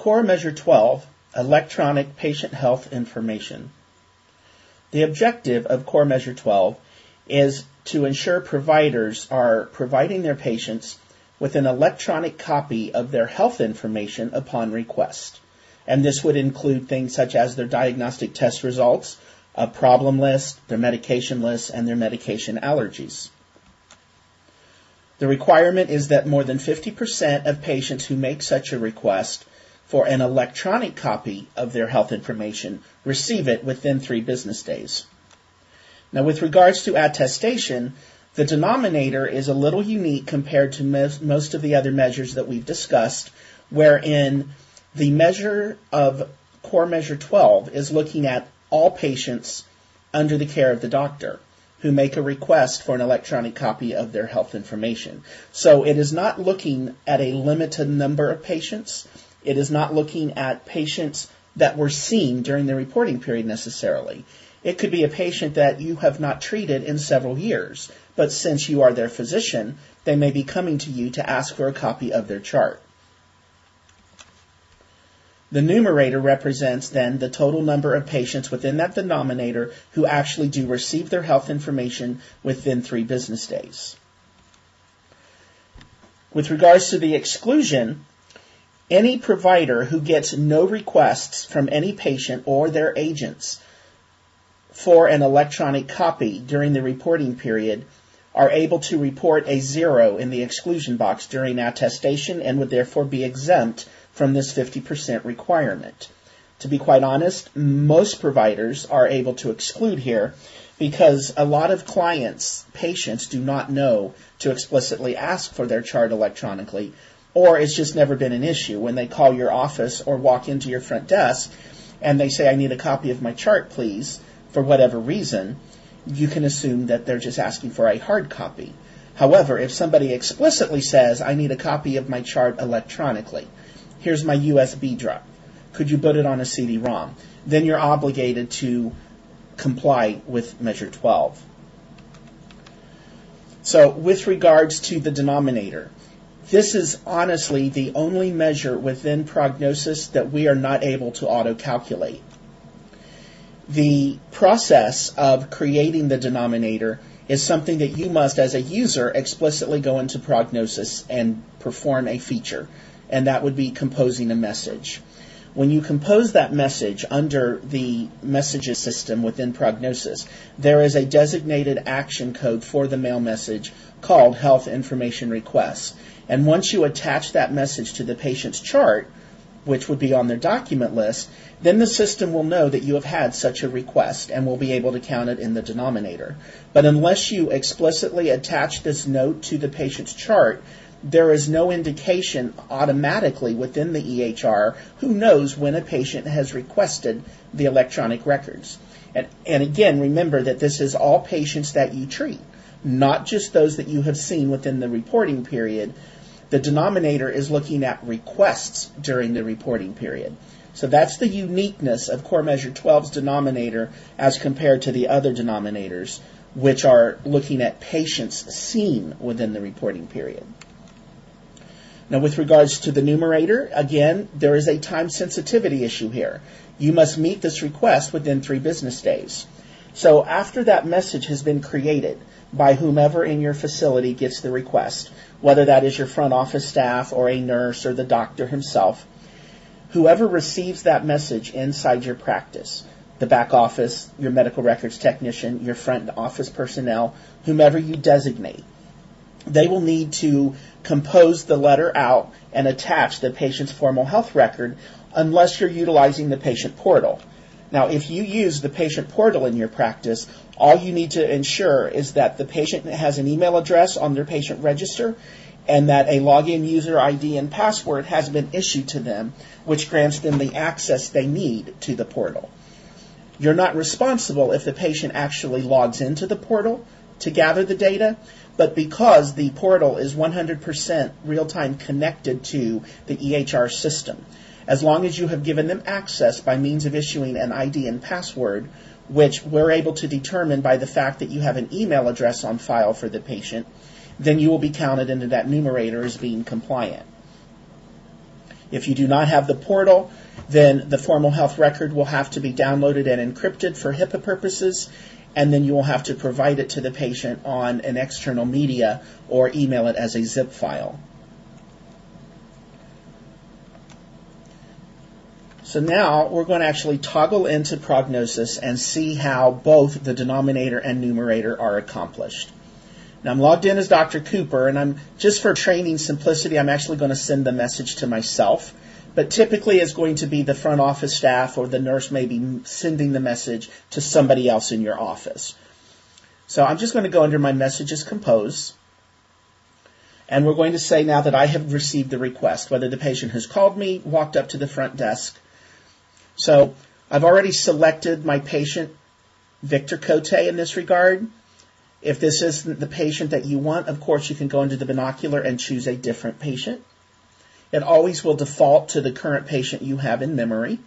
Core Measure 12, Electronic Patient Health Information. The objective of Core Measure 12 is to ensure providers are providing their patients with an electronic copy of their health information upon request. And this would include things such as their diagnostic test results, a problem list, their medication list, and their medication allergies. The requirement is that more than 50% of patients who make such a request for an electronic copy of their health information receive it within 3 business days. Now, with regards to attestation, the denominator is a little unique compared to most of the other measures that we've discussed, wherein the measure of Core Measure 12 is looking at all patients under the care of the doctor who make a request for an electronic copy of their health information. So it is not looking at a limited number of patients. It is not looking at patients that were seen during the reporting period necessarily. It could be a patient that you have not treated in several years, but since you are their physician, they may be coming to you to ask for a copy of their chart. The numerator represents then the total number of patients within that denominator who actually do receive their health information within 3 business days. With regards to the exclusion, any provider who gets no requests from any patient or their agents for an electronic copy during the reporting period are able to report a 0 in the exclusion box during attestation and would therefore be exempt from this 50% requirement. To be quite honest, most providers are able to exclude here because a lot of patients do not know to explicitly ask for their chart electronically, or it's just never been an issue. When they call your office or walk into your front desk and they say, "I need a copy of my chart, please," for whatever reason, you can assume that they're just asking for a hard copy. However, if somebody explicitly says, "I need a copy of my chart electronically, here's my USB drive, could you put it on a CD-ROM?" then you're obligated to comply with Measure 12. So with regards to the denominator, this is honestly the only measure within prognosis that we are not able to auto-calculate. The process of creating the denominator is something that you must, as a user, explicitly go into prognosis and perform a feature, and that would be composing a message. When you compose that message under the messages system within prognosis, there is a designated action code for the mail message called Health Information Request. And once you attach that message to the patient's chart, which would be on their document list, then the system will know that you have had such a request and will be able to count it in the denominator. But unless you explicitly attach this note to the patient's chart, there is no indication automatically within the EHR who knows when a patient has requested the electronic records. And again, remember that this is all patients that you treat, not just those that you have seen within the reporting period. The denominator is looking at requests during the reporting period. So that's the uniqueness of Core Measure 12's denominator as compared to the other denominators, which are looking at patients seen within the reporting period. Now, with regards to the numerator, again, there is a time sensitivity issue here. You must meet this request within 3 business days. So after that message has been created by whomever in your facility gets the request, whether that is your front office staff or a nurse or the doctor himself, whoever receives that message inside your practice, the back office, your medical records technician, your front office personnel, whomever you designate, they will need to compose the letter out and attach the patient's formal health record unless you're utilizing the patient portal. Now, if you use the patient portal in your practice, all you need to ensure is that the patient has an email address on their patient register and that a login user ID and password has been issued to them, which grants them the access they need to the portal. You're not responsible if the patient actually logs into the portal to gather the data, but because the portal is 100% real-time connected to the EHR system, as long as you have given them access by means of issuing an ID and password, which we're able to determine by the fact that you have an email address on file for the patient, then you will be counted into that numerator as being compliant. If you do not have the portal, then the formal health record will have to be downloaded and encrypted for HIPAA purposes, and then you will have to provide it to the patient on an external media or email it as a zip file. So now we're going to actually toggle into prognosis and see how both the denominator and numerator are accomplished. Now I'm logged in as Dr. Cooper, and just for training simplicity, I'm actually going to send the message to myself. But typically it's going to be the front office staff or the nurse may be sending the message to somebody else in your office. So I'm just going to go under my messages compose. And we're going to say now that I have received the request, whether the patient has called me, walked up to the front desk. So I've already selected my patient, Victor Cote, in this regard. If this isn't the patient that you want, of course, you can go into the binocular and choose a different patient. It always will default to the current patient you have in memory.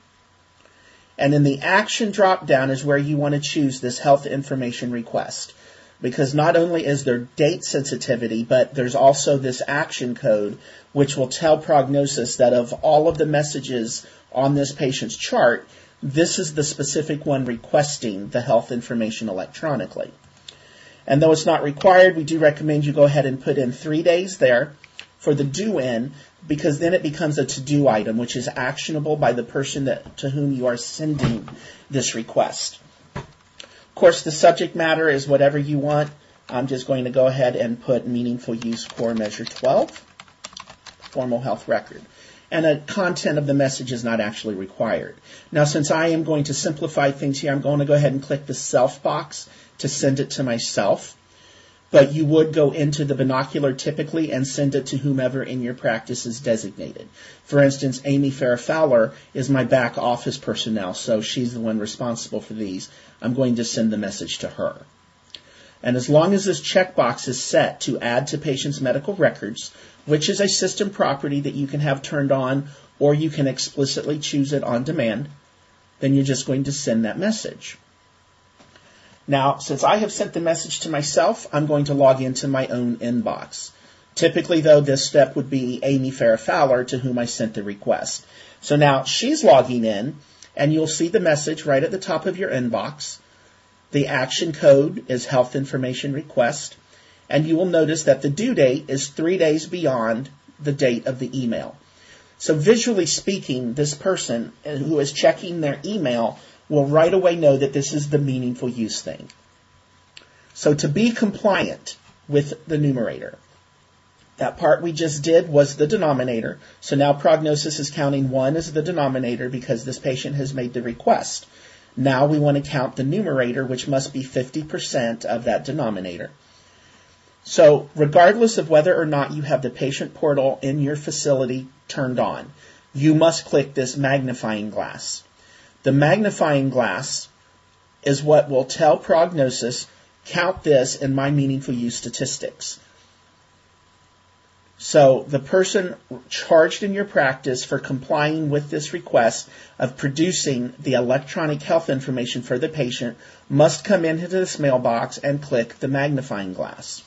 And in the action drop-down is where you want to choose this health information request, because not only is there date sensitivity, but there's also this action code which will tell prognosis that of all of the messages on this patient's chart, this is the specific one requesting the health information electronically. And though it's not required, we do recommend you go ahead and put in 3 days there for the due in, because then it becomes a to-do item, which is actionable by the person to whom you are sending this request. Of course, the subject matter is whatever you want. I'm just going to go ahead and put meaningful use core measure 12, formal health record. And the content of the message is not actually required. Now, since I am going to simplify things here, I'm going to go ahead and click the self box to send it to myself. But you would go into the binocular typically and send it to whomever in your practice is designated. For instance, Amy Farrah Fowler is my back office personnel, so she's the one responsible for these. I'm going to send the message to her. And as long as this checkbox is set to add to patient's medical records, which is a system property that you can have turned on or you can explicitly choose it on demand, then you're just going to send that message. Now, since I have sent the message to myself, I'm going to log into my own inbox. Typically, though, this step would be Amy Farrah Fowler, to whom I sent the request. So now she's logging in, and you'll see the message right at the top of your inbox. The action code is health information request, and you will notice that the due date is 3 days beyond the date of the email. So visually speaking, this person who is checking their email will right away know that this is the meaningful use thing. So to be compliant with the numerator, that part we just did was the denominator. So now prognosis is counting 1 as the denominator because this patient has made the request. Now we want to count the numerator, which must be 50% of that denominator. So regardless of whether or not you have the patient portal in your facility turned on, you must click this magnifying glass. The magnifying glass is what will tell prognosis, count this in my meaningful use statistics. So the person charged in your practice for complying with this request of producing the electronic health information for the patient must come into this mailbox and click the magnifying glass.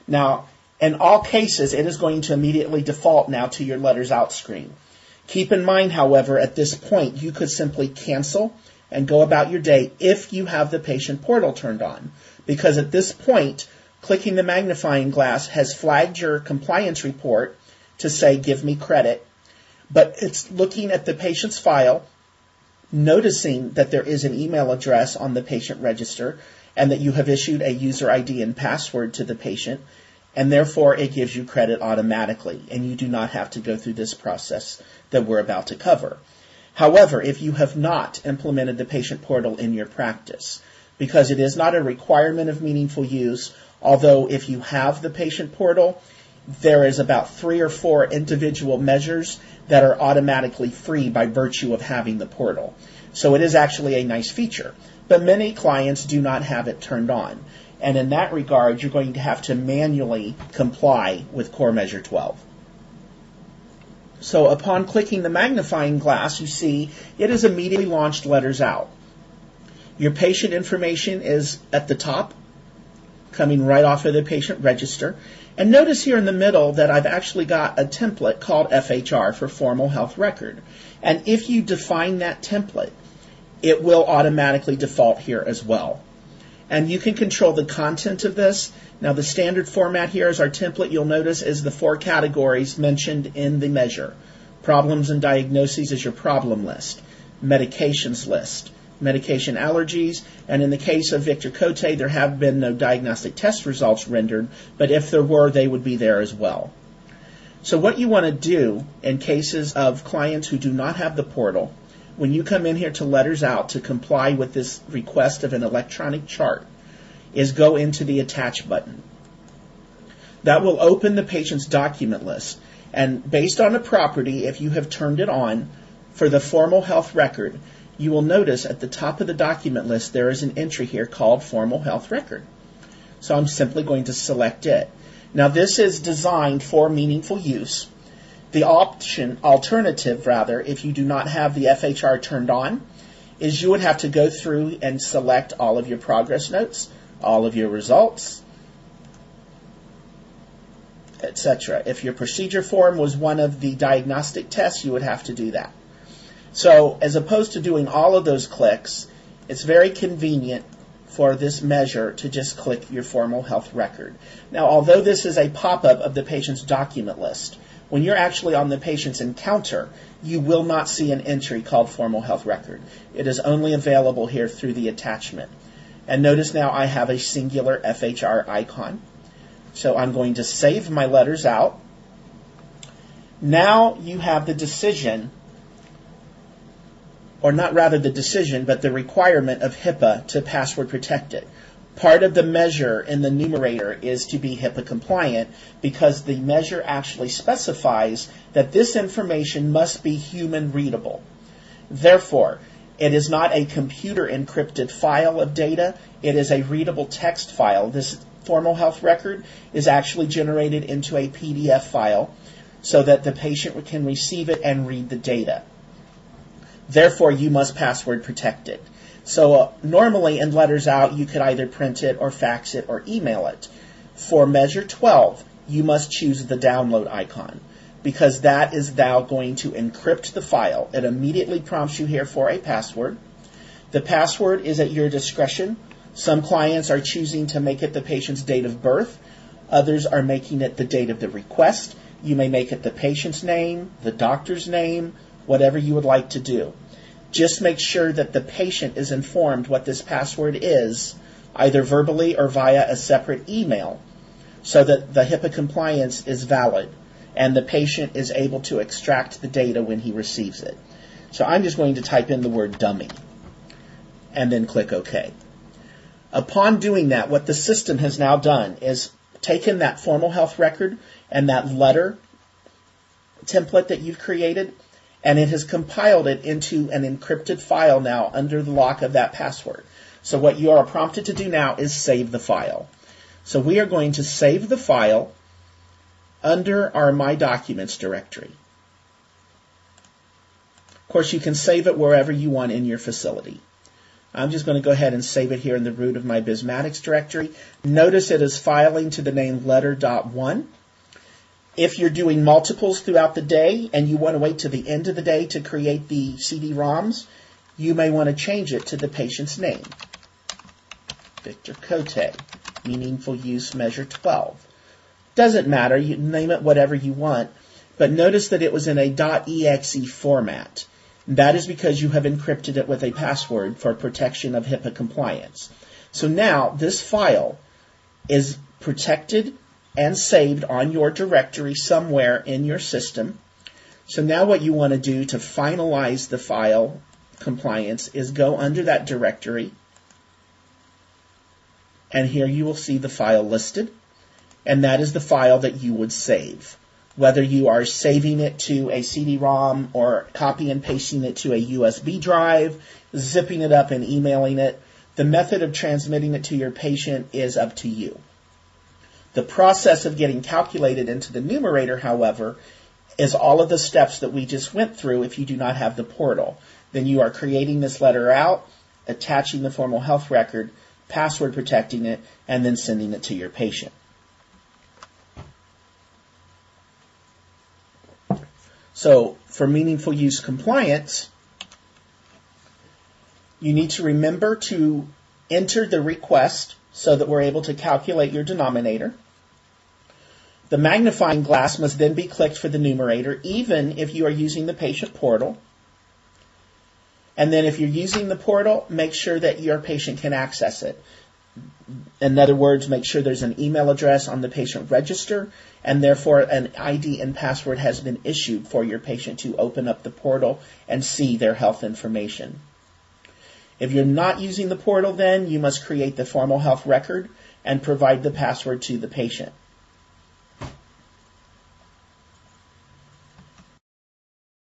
Now, in all cases, it is going to immediately default now to your letters out screen. Keep in mind, however, at this point, you could simply cancel and go about your day if you have the patient portal turned on. Because at this point, clicking the magnifying glass has flagged your compliance report to say, give me credit. But it's looking at the patient's file, noticing that there is an email address on the patient register and that you have issued a user ID and password to the patient, and therefore it gives you credit automatically, and you do not have to go through this process that we're about to cover. However, if you have not implemented the patient portal in your practice, because it is not a requirement of meaningful use, although if you have the patient portal, there is about 3 or 4 individual measures that are automatically free by virtue of having the portal. So it is actually a nice feature. But many clients do not have it turned on. And in that regard, you're going to have to manually comply with Core Measure 12. So upon clicking the magnifying glass, you see it is immediately launched letters out. Your patient information is at the top, coming right off of the patient register. And notice here in the middle that I've actually got a template called FHR for Formal Health Record. And if you define that template, it will automatically default here as well. And you can control the content of this. Now the standard format here is our template, you'll notice, is the 4 categories mentioned in the measure. Problems and diagnoses is your problem list. Medications list. Medication allergies, and in the case of Victor Cote, there have been no diagnostic test results rendered, but if there were, they would be there as well. So what you want to do in cases of clients who do not have the portal, when you come in here to Letters Out to comply with this request of an electronic chart, is go into the Attach button. That will open the patient's document list, and based on a property, if you have turned it on, for the Formal Health Record, you will notice at the top of the document list there is an entry here called Formal Health Record. So I'm simply going to select it. Now this is designed for meaningful use. The alternative, if you do not have the FHR turned on, is you would have to go through and select all of your progress notes, all of your results, etc. If your procedure form was one of the diagnostic tests, you would have to do that. So as opposed to doing all of those clicks, it's very convenient for this measure to just click your Formal Health Record. Now, although this is a pop-up of the patient's document list, when you're actually on the patient's encounter, you will not see an entry called Formal Health Record. It is only available here through the attachment. And notice now I have a singular FHR icon. So I'm going to save my Letters Out. Now you have the decision, or not rather the decision, but the requirement of HIPAA to password protect it. Part of the measure in the numerator is to be HIPAA compliant because the measure actually specifies that this information must be human readable. Therefore, it is not a computer encrypted file of data, it is a readable text file. This Formal Health Record is actually generated into a PDF file so that the patient can receive it and read the data. Therefore, you must password protect it. So normally in Letters Out, you could either print it or fax it or email it. For Measure 12, you must choose the download icon because that is now going to encrypt the file. It immediately prompts you here for a password. The password is at your discretion. Some clients are choosing to make it the patient's date of birth. Others are making it the date of the request. You may make it the patient's name, the doctor's name, whatever you would like to do. Just make sure that the patient is informed what this password is, either verbally or via a separate email, so that the HIPAA compliance is valid and the patient is able to extract the data when he receives it. So I'm just going to type in the word dummy and then click OK. Upon doing that, what the system has now done is taken that Formal Health Record and that letter template that you've created, and it has compiled it into an encrypted file now under the lock of that password. So what you are prompted to do now is save the file. So we are going to save the file under our My Documents directory. Of course, you can save it wherever you want in your facility. I'm just going to go ahead and save it here in the root of my Bismatics directory. Notice it is filing to the name letter.1. If you're doing multiples throughout the day and you want to wait to the end of the day to create the CD-ROMs, you may want to change it to the patient's name. Victor Cote, Meaningful Use Measure 12. Doesn't matter, you name it whatever you want, but notice that it was in a .exe format. That is because you have encrypted it with a password for protection of HIPAA compliance. So now this file is protected and saved on your directory somewhere in your system. So now what you want to do to finalize the file compliance is go under that directory, and here you will see the file listed, and that is the file that you would save. Whether you are saving it to a CD-ROM or copy and pasting it to a USB drive, zipping it up and emailing it, the method of transmitting it to your patient is up to you. The process of getting calculated into the numerator, however, is all of the steps that we just went through if you do not have the portal. Then you are creating this letter out, attaching the Formal Health Record, password protecting it, and then sending it to your patient. So for meaningful use compliance, you need to remember to enter the request so that we're able to calculate your denominator. The magnifying glass must then be clicked for the numerator, even if you are using the patient portal. And then if you're using the portal, make sure that your patient can access it. In other words, make sure there's an email address on the patient register, and therefore an ID and password has been issued for your patient to open up the portal and see their health information. If you're not using the portal, then you must create the formal health record and provide the password to the patient.